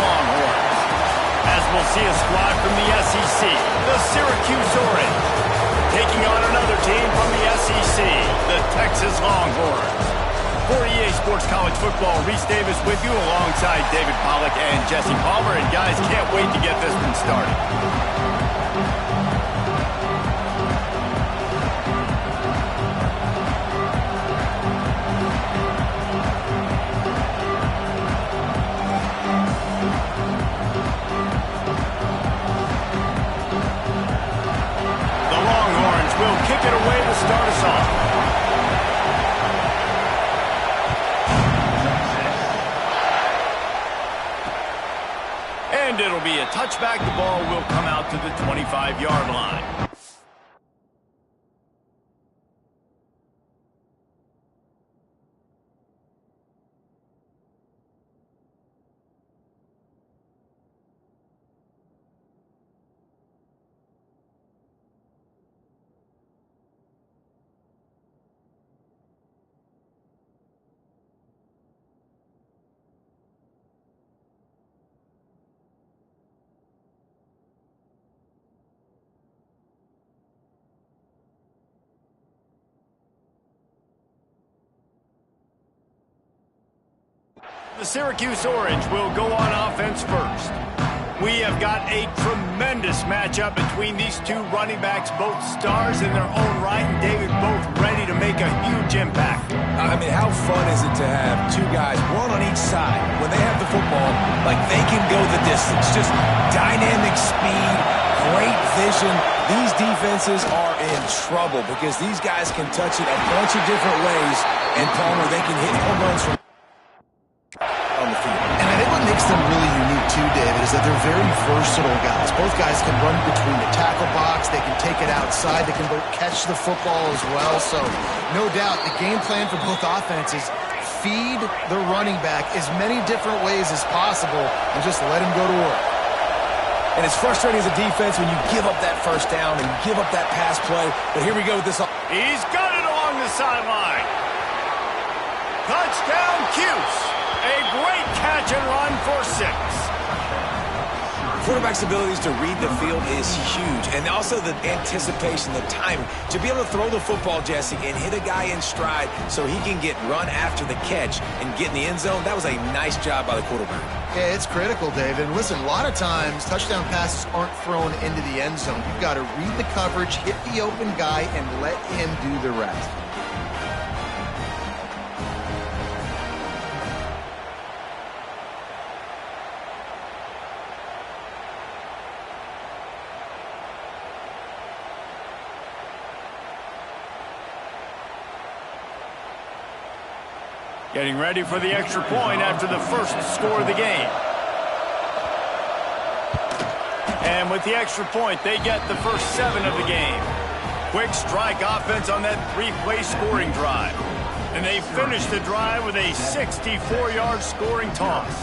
Longhorns. As we'll see a squad from the SEC, the Syracuse Orange, taking on another team from the SEC, the Texas Longhorns. For EA Sports College Football, Reese Davis with you alongside David Pollack and Jesse Palmer. And guys, can't wait to get this one started. The Longhorns will kick it away to start us off. And it'll be a touchback. The ball will come out to the 25-yard line. The Syracuse Orange will go on offense first. We have got a tremendous matchup between these two running backs, both stars in their own right, and David, both ready to make a huge impact. I mean, how fun is it to have two guys, one on each side, when they have the football, like they can go the distance. Just dynamic speed, great vision. These defenses are in trouble because these guys can touch it a bunch of different ways, and Palmer, they can hit home runs from on the field. And I think what makes them really unique too, David, is that they're very versatile guys. Both guys can run between the tackle box. They can take it outside. They can both catch the football as well. So no doubt the game plan for both offenses, feed the running back as many different ways as possible and just let him go to work. And it's frustrating as a defense when you give up that first down and give up that pass play. But here we go with this. He's got it along the sideline. Touchdown, Cuse. A great catch and run for 6. Quarterback's abilities to read the field is huge. And also the anticipation, the timing. To be able to throw the football, Jesse, and hit a guy in stride so he can get run after the catch and get in the end zone, that was a nice job by the quarterback. Yeah, it's critical, David. And listen, a lot of times touchdown passes aren't thrown into the end zone. You've got to read the coverage, hit the open guy, and let him do the rest. Getting ready for the extra point after the first score of the game. And with the extra point, they get the first 7 of the game. Quick strike offense on that 3-play scoring drive. And they finish the drive with a 64-yard scoring toss.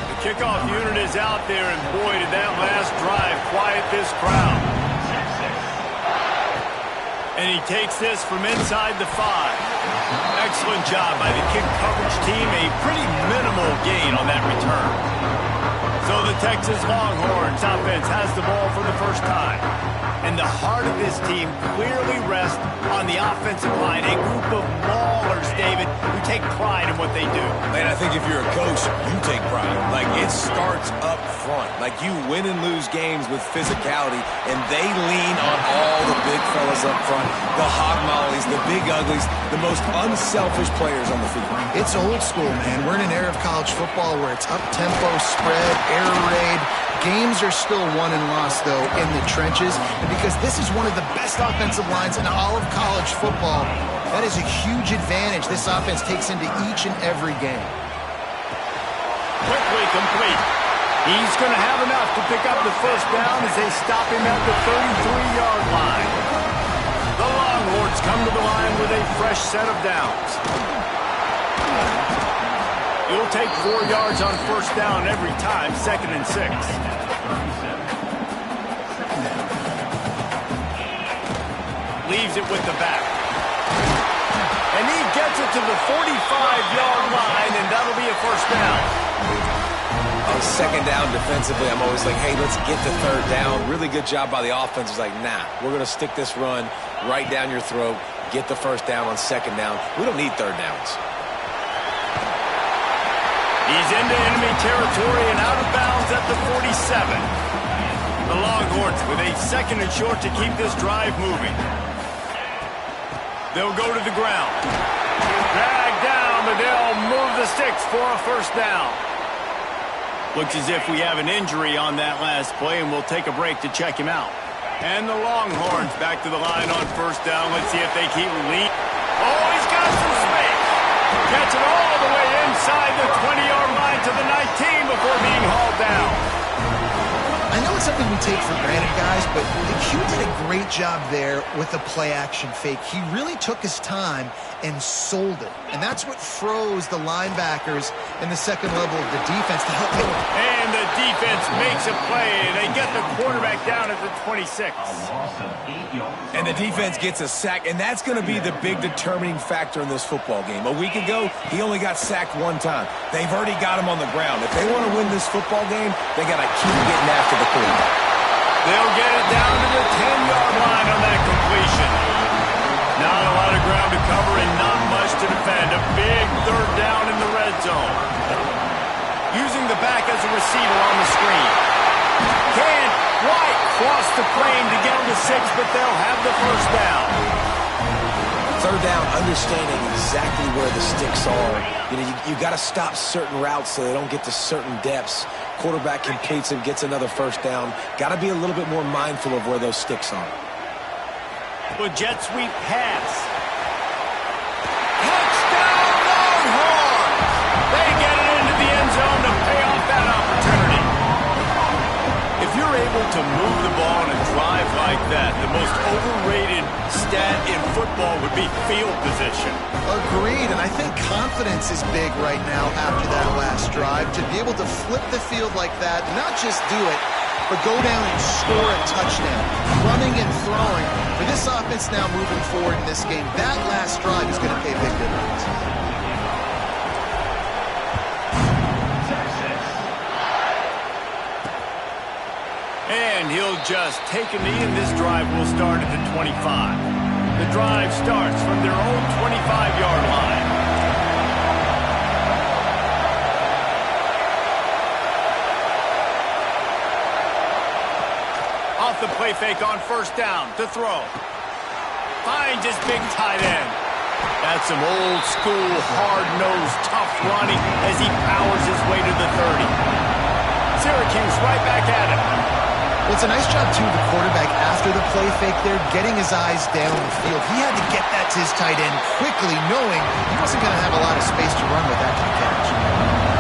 The kickoff unit is out there, and boy, did that last drive quiet this crowd. And he takes this from inside the 5. Excellent job by the kick coverage team. A pretty minimal gain on that return. So the Texas Longhorns offense has the ball for the first time. And the heart of this team clearly rests on the offensive line. A group of maulers, David, who take pride in what they do. Man, I think if you're a coach, you take pride. Like, it starts up front. Like, you win and lose games with physicality, and they lean on all the big fellas up front, the hog mollies, the big uglies, the most unselfish players on the field. It's old school, man. We're in an era of college football where it's up-tempo, spread, air raid. Games are still won and lost, though, in the trenches. And because this is one of the best offensive lines in all of college football, that is a huge advantage this offense takes into each and every game. Quickly complete. He's going to have enough to pick up the first down as they stop him at the 33-yard line. The Longhorns come to the line with a fresh set of downs. You'll take 4 yards on first down every time, 2nd and 6. Leaves it with the back. And he gets gets it to the 45-yard line, and that'll be a first down. On second down defensively, I'm always like, hey, let's get to third down. Really good job by the offense. It's like, nah, we're going to stick this run right down your throat, get the first down on second down. We don't need third downs. He's into enemy territory and out of bounds at the 47. The Longhorns with a second and short to keep this drive moving. They'll go to the ground. Drag down, but they'll move the sticks for a first down. Looks as if we have an injury on that last play, and we'll take a break to check him out. And the Longhorns back to the line on first down. Let's see if they keep leading. Oh, he's got some space. Gets it all the way inside the 20-yard line to the 19 before being hauled down. I know it's something we take for granted, guys, but Q did a great job there with the play-action fake. He really took his time and sold it. And that's what froze the linebackers in the second level of the defense to help him. And the defense makes a play. They get the quarterback down at the 26. And the defense gets a sack, and that's going to be the big determining factor in this football game. A week ago, he only got sacked one time. They've already got him on the ground. If they want to win this football game, they got to keep getting after the quarterback. They'll get it down to the 10-yard line on that completion. Not a lot of ground to cover and not much to defend. A big third down in the red zone. Using the back as a receiver on the screen. Can't quite cross the plane to get him to 6, but they'll have the first down. Third down, understanding exactly where the sticks are. You got to stop certain routes so they don't get to certain depths. Quarterback completes it, gets another first down. Got to be a little bit more mindful of where those sticks are. With jet sweep pass. Touchdown Longhorns! They get it into the end zone to pay off that opportunity. If you're able to move the ball in a drive like that, the most overrated stat in football would be field position. Agreed, and I think confidence is big right now after that last drive. To be able to flip the field like that, not just do it, but go down and score a touchdown. Running and throwing. For this offense now moving forward in this game, that last drive is going to pay big dividends. And he'll just take a knee, and this drive will start at the 25. The drive starts from their own 25-yard line. Off the play fake on first down to throw. Finds his big tight end. That's some old school, hard-nosed, tough running as he powers his way to the 30. Syracuse right back at him. Well, it's a nice job, too, the quarterback after the play fake there, getting his eyes down the field. He had to get that to his tight end quickly, knowing he wasn't going to have a lot of space to run with that kind of catch.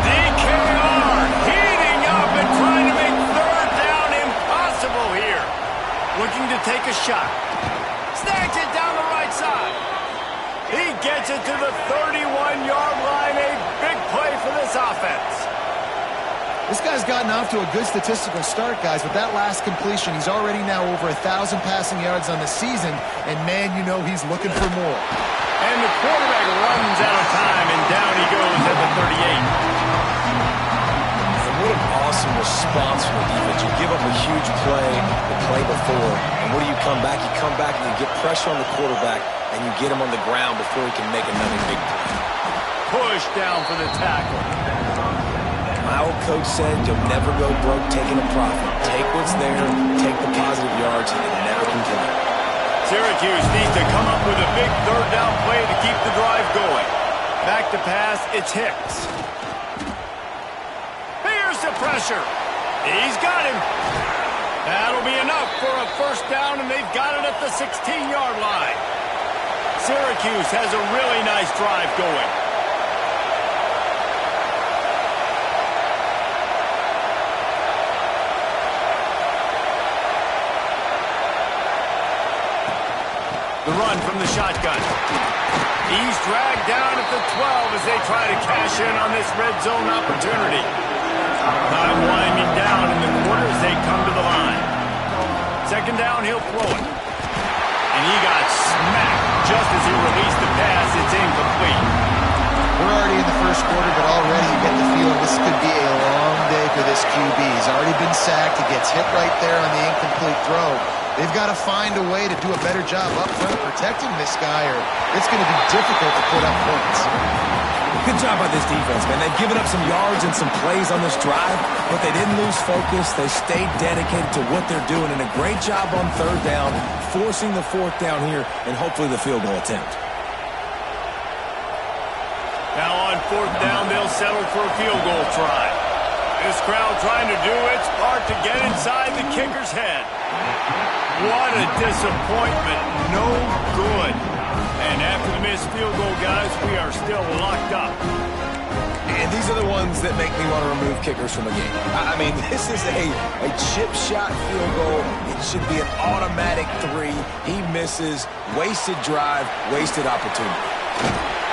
DKR heating up and trying to make third down impossible here. Looking to take a shot. Snags it down the right side. He gets it to the 31-yard line. A big play for this offense. This guy's gotten off to a good statistical start, guys. With that last completion, he's already now over 1,000 passing yards on the season, and man, you know he's looking for more. And the quarterback runs out of time, and down he goes at the 38. And what an awesome response from the defense. You give up a huge play the play before, and what do you come back? You come back and you get pressure on the quarterback, and you get him on the ground before he can make another big play. Push down for the tackle. My old coach said you'll never go broke taking a profit. Take what's there, take the positive yards, and never complain. Syracuse needs to come up with a big third down play to keep the drive going. Back to pass, it's Hicks. Here's the pressure. He's got him. That'll be enough for a first down, and they've got it at the 16-yard line. Syracuse has a really nice drive going. The run from the shotgun. He's dragged down at the 12 as they try to cash in on this red zone opportunity. Time winding down in the quarter as they come to the line. Second down, he'll throw it. And he got smacked just as he released the pass, it's incomplete. We're already in the first quarter, but already you get the feeling this could be a long day for this QB. He's already been sacked. He gets hit right there on the incomplete throw. They've got to find a way to do a better job up front protecting this guy, or it's going to be difficult to put up points. Good job by this defense, man. They've given up some yards and some plays on this drive, but they didn't lose focus. They stayed dedicated to what they're doing, and a great job on third down, forcing the fourth down here, and hopefully the field goal attempt. Now on fourth down, they'll settle for a field goal try. This crowd trying to do its part to get inside the kicker's head. What a disappointment. No good. And after the missed field goal, guys, we are still locked up. And these are the ones that make me want to remove kickers from a game. I mean, this is a chip shot field goal. It should be an automatic 3. He misses. Wasted drive, wasted opportunity.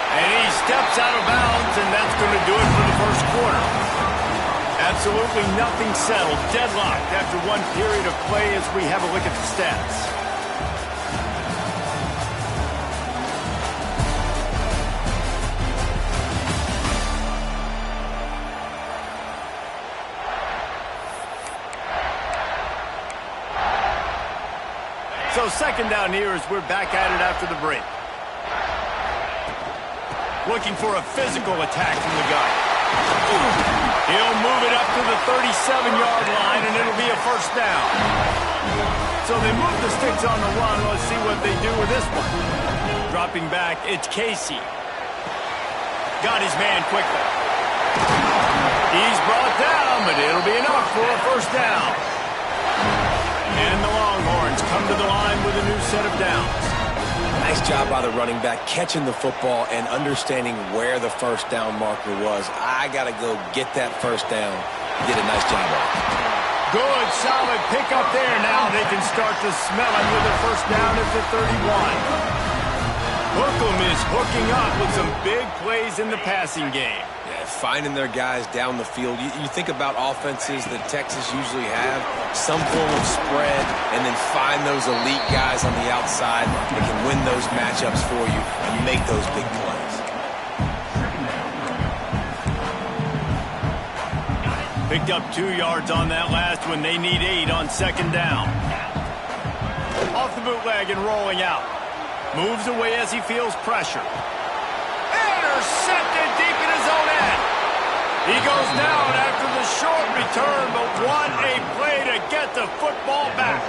And he steps out of bounds, and that's going to do it for the first quarter. Absolutely nothing settled. Deadlocked after one period of play as we have a look at the stats. So second down here as we're back at it after the break. Looking for a physical attack from the gun. He'll move it up to the 37-yard line, and it'll be a first down. So they move the sticks on the run. Let's see what they do with this one. Dropping back, it's Casey. Got his man quickly. He's brought down, but it'll be enough for a first down. And the Longhorns come to the line with a new set of downs. Nice job by the running back, catching the football and understanding where the first down marker was. I got to go get that first down. Did a nice job on it. Good, solid pickup there. Now they can start to smell it with a first down at the 31. Hookem is hooking up with some big plays in the passing game. Yeah, finding their guys down the field. You think about offenses that Texas usually have, some form of spread, and then find those elite guys on the outside that can win those matchups for you and make those big plays. Picked up 2 yards on that last one. They need 8 on second down. Off the bootleg and rolling out. Moves away as he feels pressure. Intercepted deep in his own end. He goes down after the short return, but what a play to get the football back.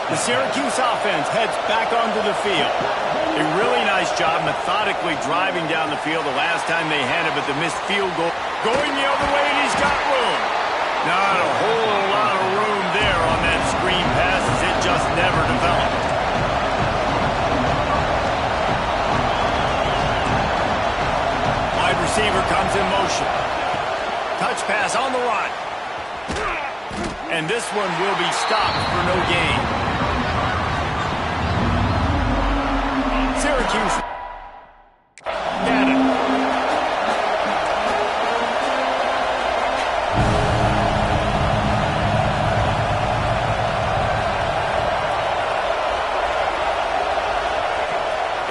The Syracuse offense heads back onto the field. A really nice job methodically driving down the field the last time they had it, but the missed field goal going the other way, and he's got room. Not a whole lot of room there on that screen pass as it just never developed. Wide receiver comes in motion. Touch pass on the run. And this one will be stopped for no gain. Syracuse. Got it.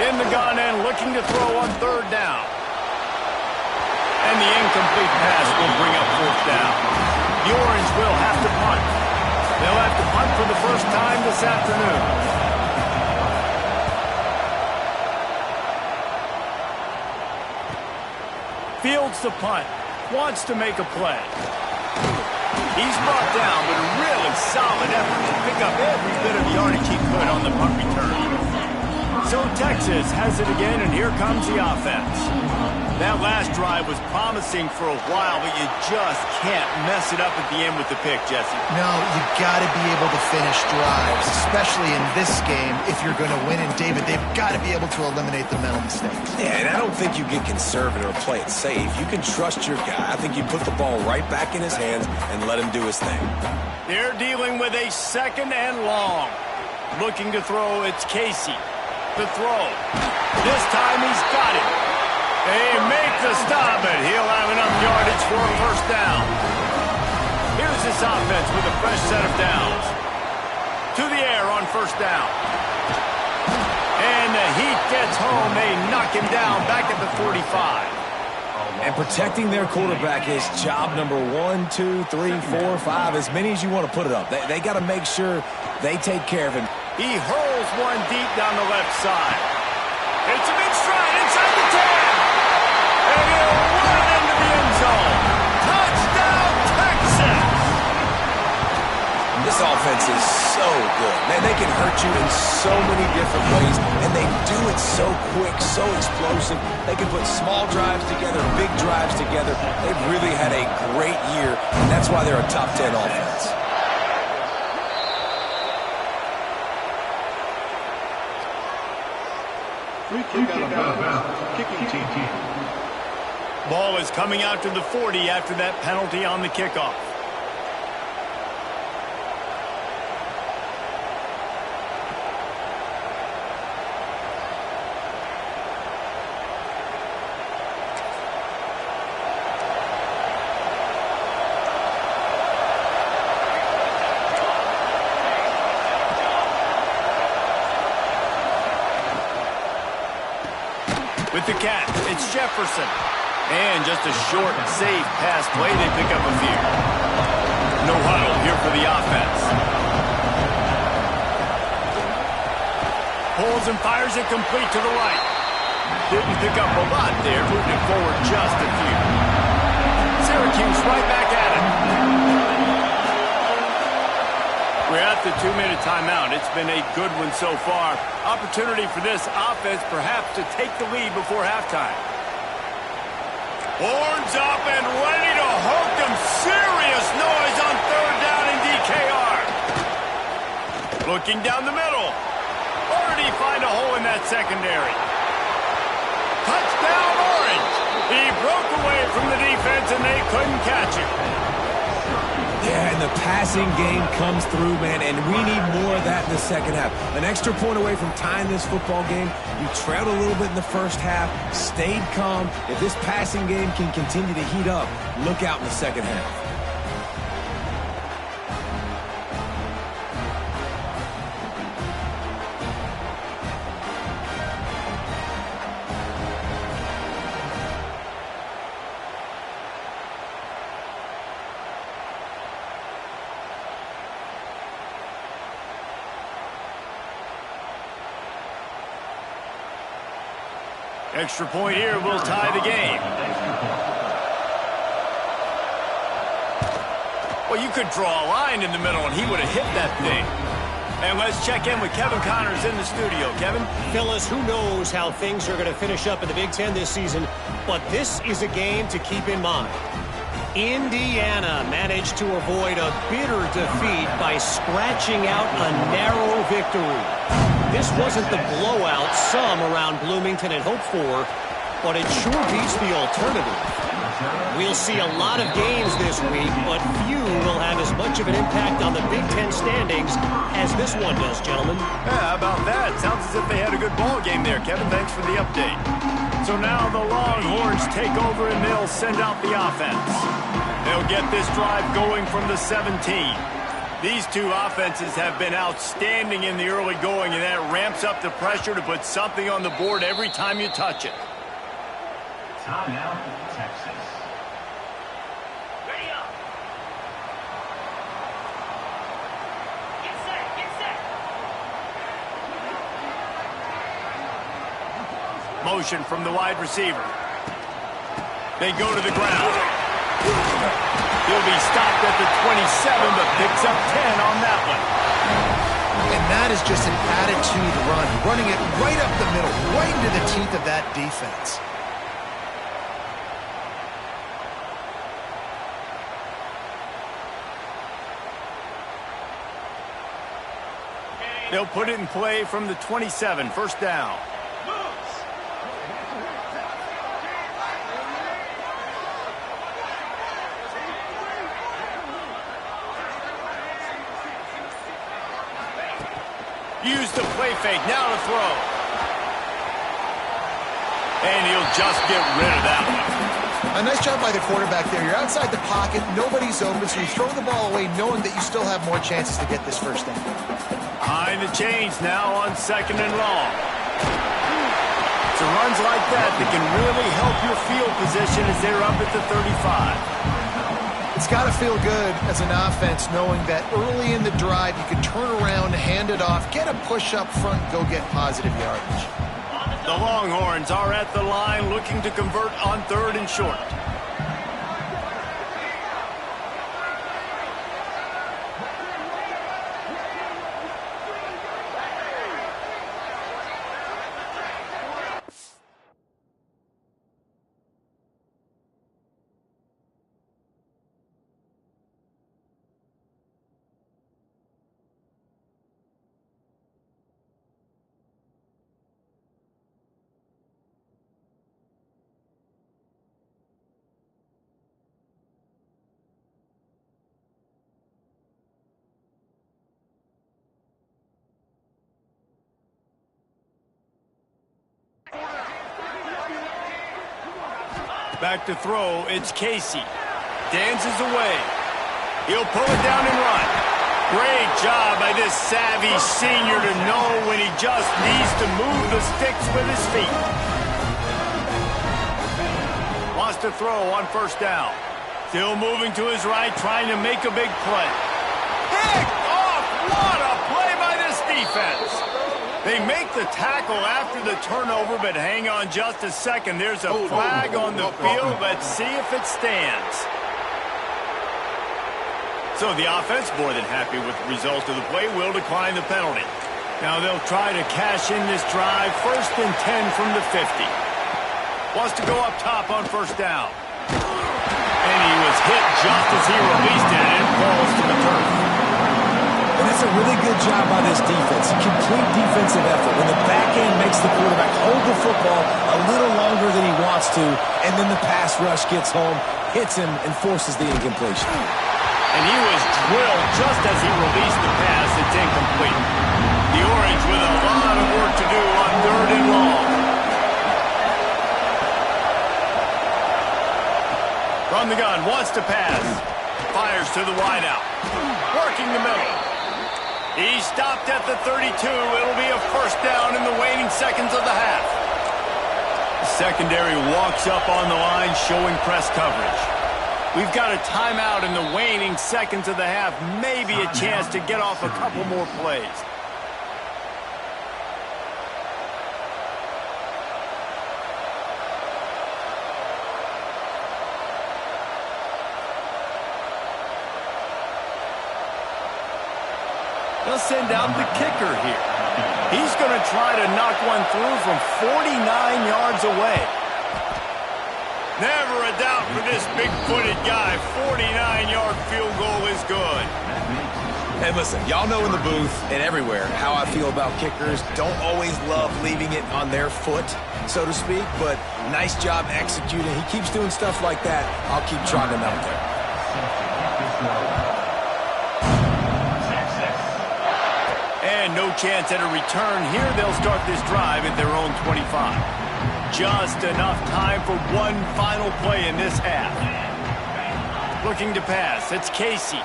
In the gun and looking to throw on third down. And the incomplete pass will bring up fourth down. The Orange will have to punt. They'll have to punt for the first time this afternoon. Fields the punt. Wants to make a play. He's brought down with a really solid effort to pick up every bit of yardage he could on the punt return. So Texas has it again, and here comes the offense. That last drive was promising for a while, but you just can't mess it up at the end with the pick, Jesse. No, you got to be able to finish drives, especially in this game. If you're going to win, and David, they've got to be able to eliminate the mental mistakes. Yeah, and I don't think you get conservative or play it safe. You can trust your guy. I think you put the ball right back in his hands and let him do his thing. They're dealing with a second and long. Looking to throw, it's Casey. The throw. This time he's got it. They make the stop, but he'll have enough yardage for a first down. Here's this offense with a fresh set of downs. To the air on first down. And the heat gets home. They knock him down back at the 45. And protecting their quarterback is job number 1, 2, 3, 4, 5, as many as you want to put it up. They got to make sure they take care of him. He hurls one deep down the left side. It's a big stride inside the 10. And he'll run into the end zone. Touchdown, Texas! This offense is so good. Man, they can hurt you in so many different ways, and they do it so quick, so explosive. They can put small drives together, big drives together. They've really had a great year, and that's why they're a top 10 offense. Free kick out of bounds. Kicking team. Ball is coming out to the 40 after that penalty on the kickoff. With the catch, it's Jefferson. And just a short, safe pass play. They pick up a few. No huddle here for the offense. Pulls and fires it complete to the right. Didn't pick up a lot there. Moved it forward just a few. Syracuse right back at it. We're at the 2-minute timeout. It's been a good one so far. Opportunity for this offense perhaps to take the lead before halftime. Horns up and ready to hook them. Serious noise on third down in DKR. Looking down the middle. Already find a hole in that secondary. Touchdown, Orange. He broke away from the defense and they couldn't catch him. Yeah, and the passing game comes through, man, and we need more of that in the second half. An extra point away from tying this football game. You trailed a little bit in the first half, stayed calm. If this passing game can continue to heat up, look out in the second half. Extra point here will tie the game. Well, you could draw a line in the middle and he would have hit that thing. And let's check in with Kevin Connors in the studio. Kevin? Phyllis, who knows how things are going to finish up in the Big Ten this season, but this is a game to keep in mind. Indiana managed to avoid a bitter defeat by scratching out a narrow victory. This wasn't the blowout some around Bloomington had hoped for, but it sure beats the alternative. We'll see a lot of games this week, but few will have as much of an impact on the Big Ten standings as this one does, gentlemen. Yeah, how about that? Sounds as if they had a good ball game there, Kevin. Thanks for the update. So now the Longhorns take over and they'll send out the offense. They'll get this drive going from the 17. These two offenses have been outstanding in the early going, and that ramps up the pressure to put something on the board every time you touch it. Timeout, Texas. Ready up. Get set, get set. Motion from the wide receiver. They go to the ground. He'll be stopped at the 27, but picks up 10 on that one. And that is just an attitude run, running it right up the middle, right into the teeth of that defense. They'll put it in play from the 27, first down. Use the play fake, now to throw. And he'll just get rid of that one. A nice job by the quarterback there. You're outside the pocket, nobody's open, so you throw the ball away knowing that you still have more chances to get this first down. Behind the chains now on second and long. It's runs like that can really help your field position as they're up at the 35. It's got to feel good as an offense knowing that early in the drive you can turn around, hand it off, get a push up front, and go get positive yardage. The Longhorns are at the line looking to convert on 3rd and short. Back to throw, it's Casey. Dances away. He'll pull it down and run. Great job by this savvy senior to know when he just needs to move the sticks with his feet. Wants to throw on 1st down. Still moving to his right, trying to make a big play. Picked off! What a play by this defense! They make the tackle after the turnover, but hang on just a second. There's a flag on the field. Let's see if it stands. So the offense, more than happy with the result of the play, will decline the penalty. Now they'll try to cash in this drive. 1st and 10 from the 50. Wants to go up top on 1st down. And he was hit just as he released it, and it falls to the turf. And that's a really good job by this defense. A complete defensive effort. When the back end makes the quarterback hold the football a little longer than he wants to, and then the pass rush gets home, hits him, and forces the incompletion. And he was drilled just as he released the pass. It's incomplete. The Orange with a lot of work to do on 3rd and long. From the gun, wants to pass. Fires to the wideout. Working the middle. He stopped at the 32. It'll be a 1st down in the waning seconds of the half. The secondary walks up on the line, showing press coverage. We've got a timeout in the waning seconds of the half. Maybe a chance to get off a couple more plays. They'll send out the kicker here. He's going to try to knock one through from 49 yards away. Never a doubt for this big-footed guy. 49-yard field goal is good. Hey, listen, y'all know in the booth and everywhere how I feel about kickers. Don't always love leaving it on their foot, so to speak, but nice job executing. He keeps doing stuff like that. I'll keep trotting him out there. And no chance at a return here. They'll start this drive at their own 25. Just enough time for one final play in this half. Looking to pass. It's Casey.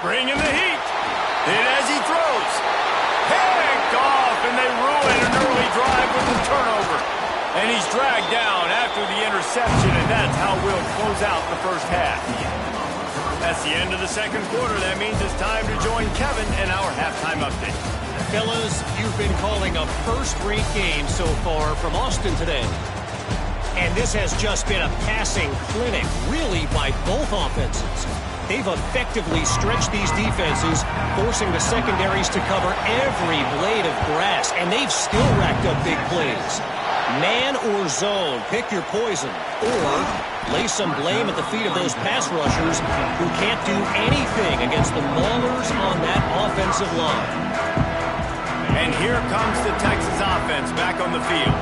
Bringing the heat. Hit as he throws. Picked off, and they ruin an early drive with the turnover. And he's dragged down after the interception, and that's how we'll close out the 1st half. That's the end of the 2nd quarter. That means it's time to join Kevin in our halftime update. Fellas, you've been calling a first-rate game so far from Austin today. And this has just been a passing clinic, really, by both offenses. They've effectively stretched these defenses, forcing the secondaries to cover every blade of grass, and they've still racked up big plays. Man or zone, pick your poison. Or lay some blame at the feet of those pass rushers who can't do anything against the maulers on that offensive line. And here comes the Texas offense back on the field.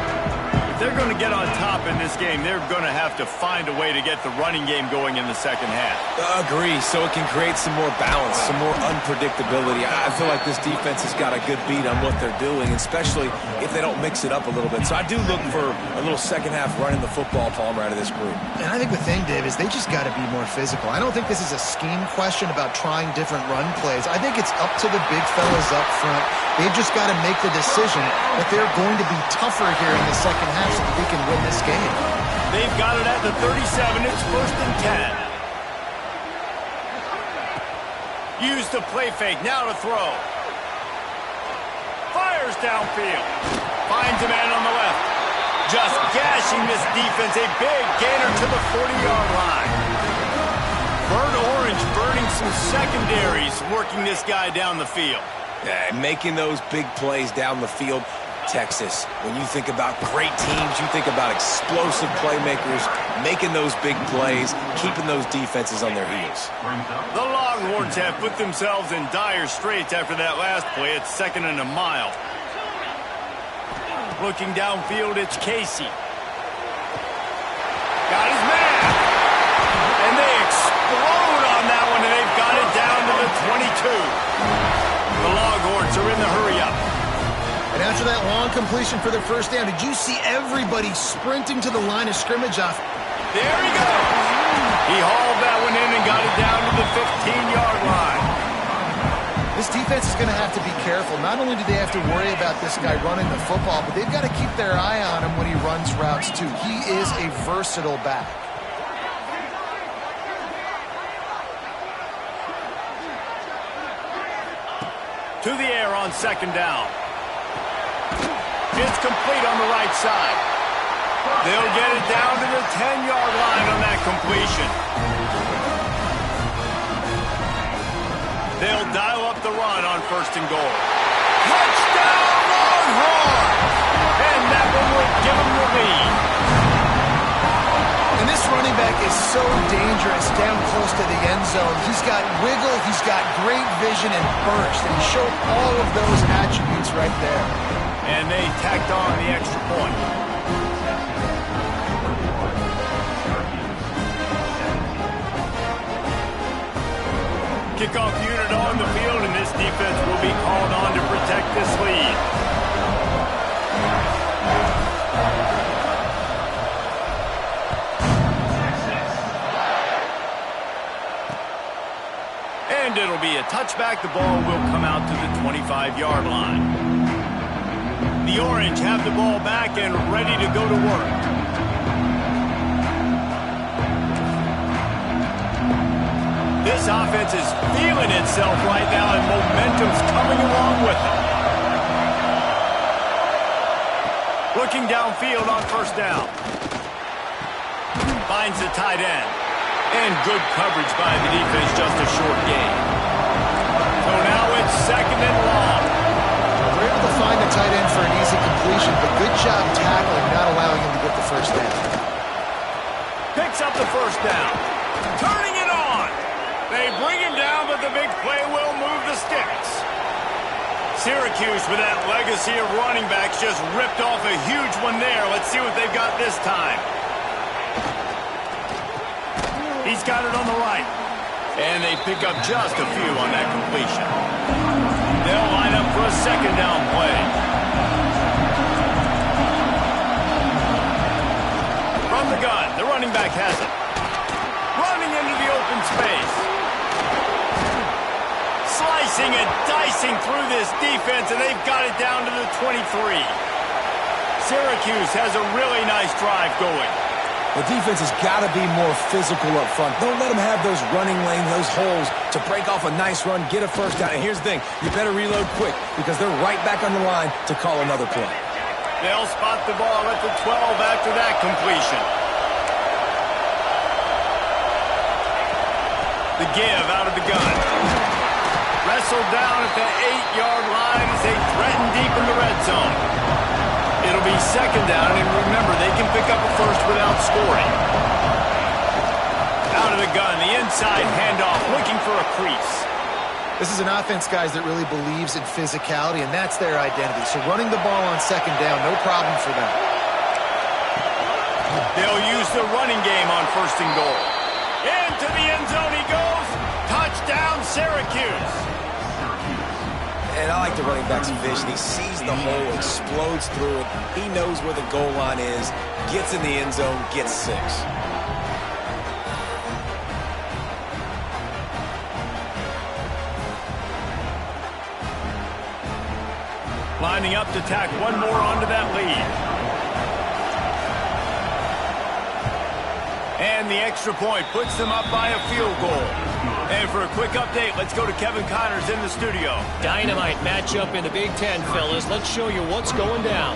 If they're going to get on top in this game, they're going to have to find a way to get the running game going in the second half. Agree, so it can create some more balance, some more unpredictability. I feel like this defense has got a good beat on what they're doing, especially if they don't mix it up a little bit. So I do look for a little second half running the football, Palmer, out of this group. And I think the thing, Dave, is they just got to be more physical. I don't think this is a scheme question about trying different run plays. I think it's up to the big fellas up front. They've just got to make the decision that they're going to be tougher here in the second half so that they can win this game. They've got it at the 37. It's 1st and 10. Use the play fake. Now to throw. Fires downfield. Finds a man on the left. Just gashing this defense. A big gainer to the 40-yard line. Burnt Orange burning some secondaries, working this guy down the field. Yeah, making those big plays down the field. Texas, when you think about great teams, you think about explosive playmakers, making those big plays, keeping those defenses on their heels. The Longhorns have put themselves in dire straits after that last play. It's 2nd and a mile. Looking downfield, it's Casey. Got his man. And they explode on that one, and they've got it down to the 22. The Longhorns are in the hurry-up. And after that long completion for their first down, did you see everybody sprinting to the line of scrimmage off? There he goes. He hauled that one in and got it down to the 15-yard line. This defense is going to have to be careful. Not only do they have to worry about this guy running the football, but they've got to keep their eye on him when he runs routes, too. He is a versatile back. To the air on 2nd down. It's complete on the right side. They'll get it down to the 10-yard line on that completion. They'll dial up the run on 1st and goal. Touchdown, Longhorns! And that one will give them the lead. And this running back is so dangerous down close to the end zone. He's got wiggle, he's got great vision and burst, and he showed all of those attributes right there. And they tacked on the extra point. Kickoff unit on the field, and this defense will be called on to protect this lead. And it'll be a touchback. The ball will come out to the 25-yard line. The Orange have the ball back and ready to go to work. This offense is feeling itself right now, and momentum's coming along with it. Looking downfield on 1st down. Finds the tight end. And good coverage by the defense, just a short gain. So now it's 2nd and long. They're able to find the tight end for an easy completion, but good job tackling, not allowing him to get the first down. Picks up the 1st down. Turning it on. They bring him down, but the big play will move the sticks. Syracuse, with that legacy of running backs, just ripped off a huge one there. Let's see what they've got this time. He's got it on the right. And they pick up just a few on that completion. They'll line up for a 2nd down play. From the gun, the running back has it. Running into the open space. Slicing and dicing through this defense, and they've got it down to the 23. Syracuse has a really nice drive going. The defense has got to be more physical up front. Don't let them have those running lanes, those holes to break off a nice run, get a first down. And here's the thing, you better reload quick because they're right back on the line to call another play. They'll spot the ball at the 12 after that completion. The give out of the gun. Wrestled down at the 8-yard line as they threaten deep in the red zone. It'll be 2nd down, and remember, they can pick up a first without scoring. Out of the gun, the inside handoff, looking for a crease. This is an offense, guys, that really believes in physicality, and that's their identity. So running the ball on 2nd down, no problem for them. They'll use the running game on 1st and goal. Into the end zone he goes. Touchdown, Syracuse. And I like the running back's vision. He sees the hole, explodes through it. He knows where the goal line is, gets in the end zone, gets 6. Lining up to tack one more onto that lead. And the extra point puts them up by a field goal. And for a quick update, let's go to Kevin Connors in the studio. Dynamite matchup in the Big Ten, fellas. Let's show you what's going down.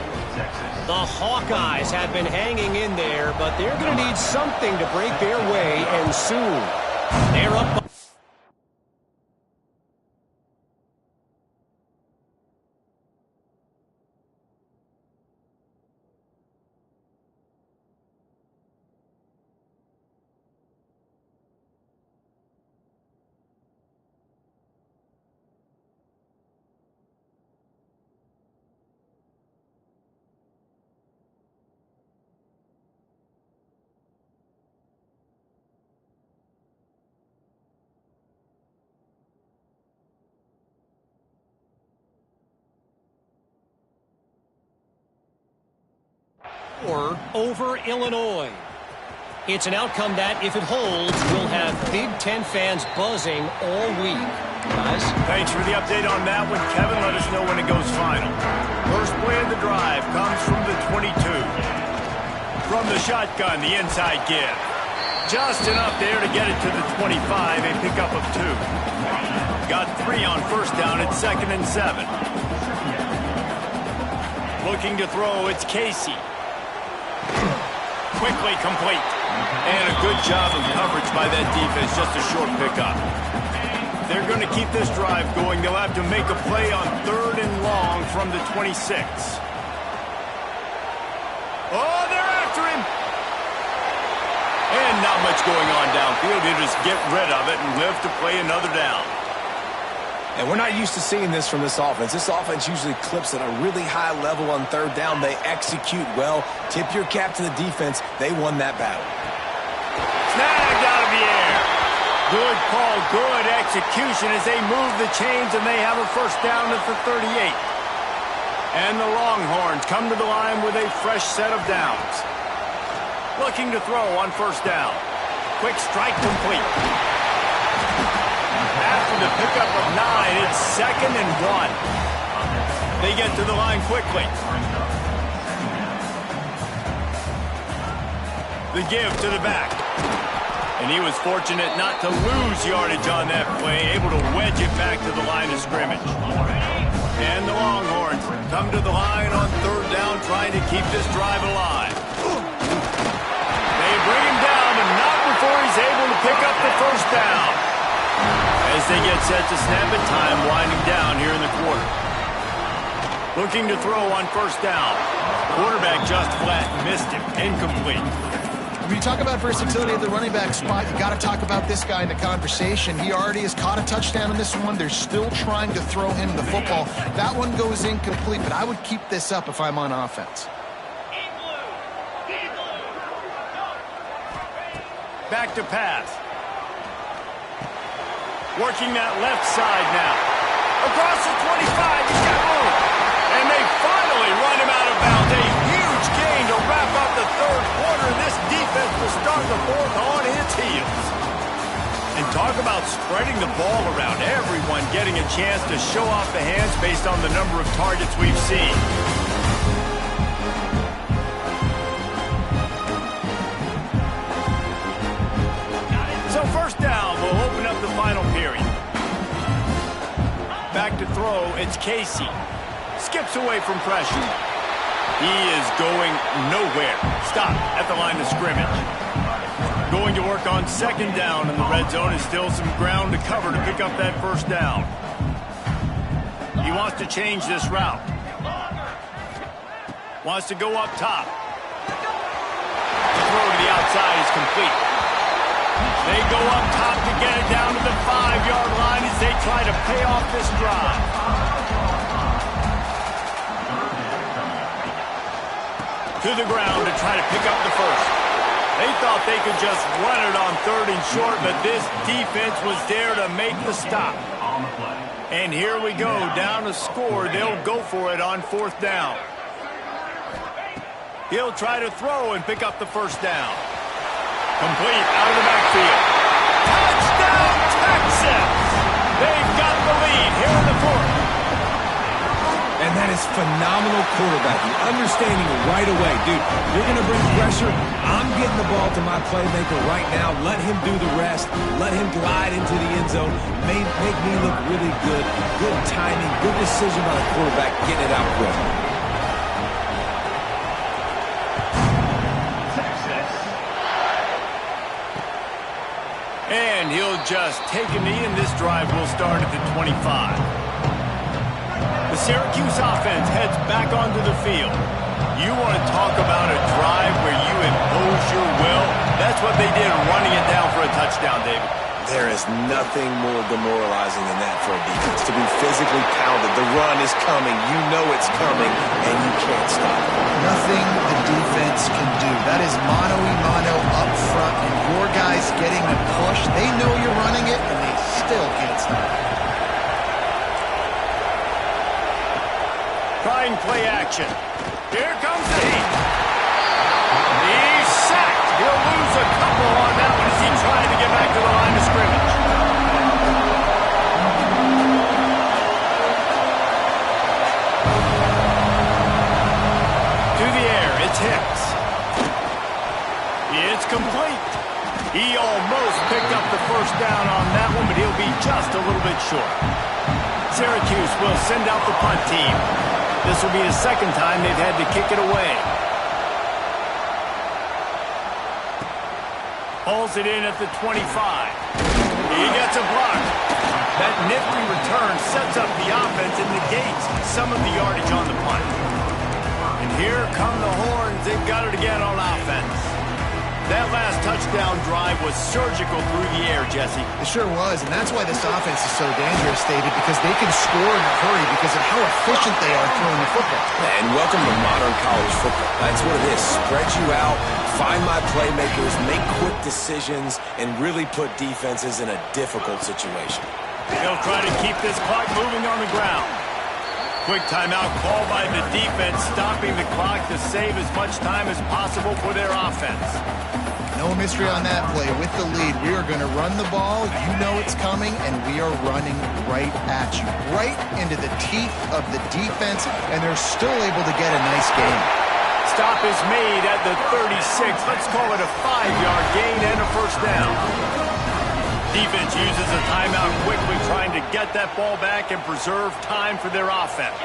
The Hawkeyes have been hanging in there, but they're going to need something to break their way, and soon. They're up. Over Illinois. It's an outcome that, if it holds, will have Big Ten fans buzzing all week. Guys? Thanks for the update on that one, Kevin. Let us know when it goes final. First play of the drive comes from the 22. From the shotgun, the inside give. Just enough there to get it to the 25, a pickup of 2. Got 3 on 1st down at 2nd and 7. Looking to throw, it's Casey. Quickly complete. And a good job of coverage by that defense. Just a short pickup. They're going to keep this drive going. They'll have to make a play on 3rd and long from the 26. Oh, they're after him. And not much going on downfield. They just get rid of it and live to play another down. And we're not used to seeing this from this offense. This offense usually clips at a really high level on 3rd down. They execute well. Tip your cap to the defense. They won that battle. Snagged out of the air. Good call, good execution as they move the chains and they have a 1st down at the 38. And the Longhorns come to the line with a fresh set of downs. Looking to throw on 1st down. Quick strike complete. After the pickup of 9, it's 2nd and 1. They get to the line quickly. The give to the back. And he was fortunate not to lose yardage on that play, able to wedge it back to the line of scrimmage. And the Longhorns come to the line on 3rd down, trying to keep this drive alive. They bring him down, but not before he's able to pick up the 1st down. As they get set to snap it, time winding down here in the quarter. Looking to throw on 1st down. Quarterback just flat missed him. Incomplete. When you talk about versatility at the running back spot, you got to talk about this guy in the conversation. He already has caught a touchdown in this one. They're still trying to throw him the football. That one goes incomplete, but I would keep this up if I'm on offense. Back to pass. Working that left side now. Across the 25, he's got room. And they finally run him out of bounds. A huge gain to wrap up the 3rd quarter. This defense will start the 4th on its heels. And talk about spreading the ball around. Everyone getting a chance to show off the hands based on the number of targets we've seen. So 1st down will open up the final period. Back to throw, it's Casey. Skips away from pressure. He is going nowhere. Stop at the line of scrimmage. Going to work on 2nd down in the red zone. Is still some ground to cover to pick up that 1st down. He wants to change this route. Wants to go up top. The throw to the outside is complete. They go up top to get it down to the 5-yard line as they try to pay off this drive. To the ground to try to pick up the 1st. They thought they could just run it on 3rd and short, but this defense was there to make the stop. On the play. And here we go, down to score. They'll go for it on 4th down. He'll try to throw and pick up the 1st down. Complete out of the backfield. Touchdown, Texas! They've got the lead here in the 4th. And that is phenomenal quarterbacking. Understanding right away. Dude, you're going to bring pressure. I'm getting the ball to my playmaker right now. Let him do the rest. Let him glide into the end zone. Make me look really good. Good timing. Good decision by the quarterback getting it out quick. Texas. And he'll just take a knee, and this drive will start at the 25. The Syracuse offense heads back onto the field. You want to talk about a drive where you impose your will? That's what they did, running it down for a touchdown, David. There is nothing more demoralizing than that for a defense. To be physically pounded. The run is coming. You know it's coming, and you can't stop it. Nothing the defense can do. That is mano-a-mano up front, and your guys getting the push. They know you're running it, and they still can't stop it. Trying play action. Here comes the heat. He's sacked. He'll lose a couple on that one as he tries to get back to the line of scrimmage. To the air, it's Hicks. It's complete. He almost picked up the 1st down on that one, but he'll be just a little bit short. Syracuse will send out the punt team. This will be the 2nd time they've had to kick it away. Hauls it in at the 25. He gets a block. That nifty return sets up the offense and negates some of the yardage on the punt. And here come the horns. They've got it again on offense. That last touchdown drive was surgical through the air, Jesse. It sure was, and that's why this offense is so dangerous, David, because they can score in a hurry because of how efficient they are throwing the football. And welcome to modern college football. That's what it is. Spread you out, find my playmakers, make quick decisions, and really put defenses in a difficult situation. They'll try to keep this clock moving on the ground. Quick timeout call by the defense, stopping the clock to save as much time as possible for their offense. No mystery on that play. With the lead, we are going to run the ball. You know it's coming, and we are running right at you. Right into the teeth of the defense, and they're still able to get a nice gain. Stop is made at the 36. Let's call it a 5-yard gain and a 1st down. Defense uses a timeout quickly, trying to get that ball back and preserve time for their offense.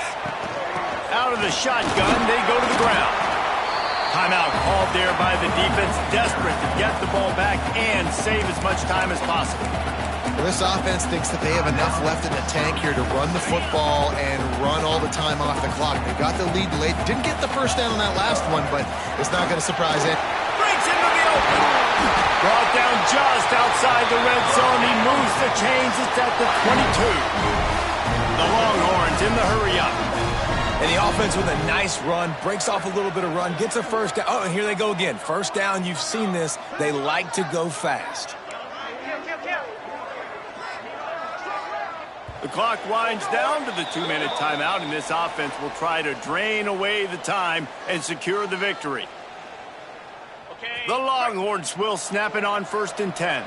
Out of the shotgun, they go to the ground. Timeout called there by the defense, desperate to get the ball back and save as much time as possible. Well, this offense thinks that they have enough left in the tank here to run the football and run all the time off the clock. They got the lead late. Didn't get the 1st down on that last one, but it's not going to surprise it. Breaks into the open. Brought down just outside the red zone. He moves the chains. It's at the 22. The Longhorns in the hurry-up. And the offense with a nice run, breaks off a little bit of run, gets a 1st down. Oh, and here they go again. 1st down, you've seen this. They like to go fast. The clock winds down to the 2-minute timeout, and this offense will try to drain away the time and secure the victory. The Longhorns will snap it on 1st and 10.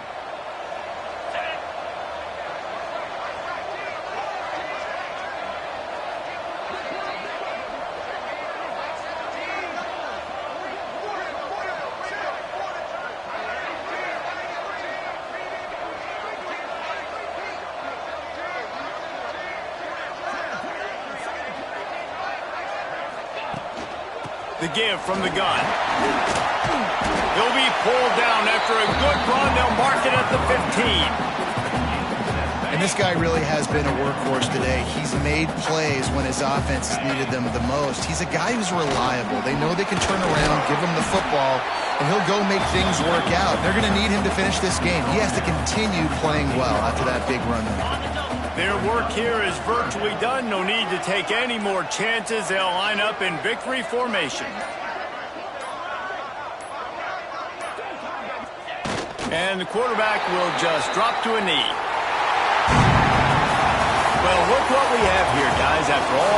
The give from the gun. He'll be pulled down after a good run. They'll mark it at the 15. And this guy really has been a workhorse today. He's made plays when his offense has needed them the most. He's a guy who's reliable. They know they can turn around, give him the football, and he'll go make things work out. They're going to need him to finish this game. He has to continue playing well after that big run there. Their work here is virtually done. No need to take any more chances. They'll line up in victory formation. And the quarterback will just drop to a knee. Well, look what we have here, guys. After all